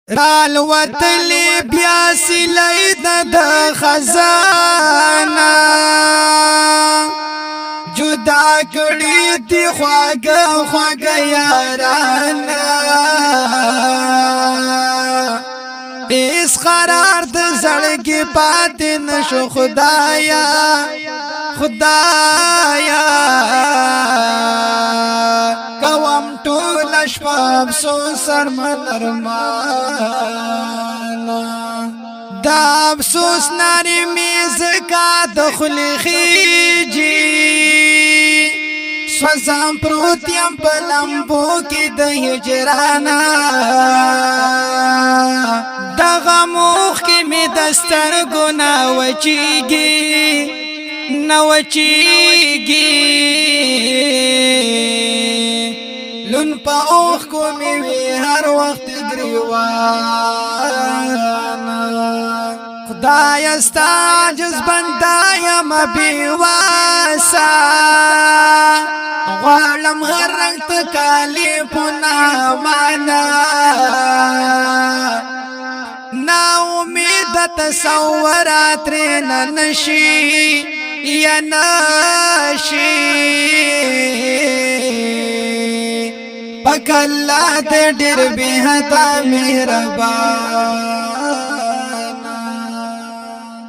رال وتلی بیا سلید د خزانه جدا کړي دی خواږه خواږه یارانا اس قرار د زړګي پاتې نشو خدایا خدایا کوم ټول شپه سو سرمن ارمانا دا افسوس ناری میزکا دخلی خیجی سوزم پروتیم پلمبو کی د هجرانا دغه موخ کی می دستر گنا وچیگی نوچیگی لون پا اوخ کو می وی هر وقت گریوانا خدای استا عجز بندایم بیواسا غالم غرق تکالی پنا مانا نا امید تصورات رینا نشی یا نشی پک اللہ تے ډیر بے حدا مهربان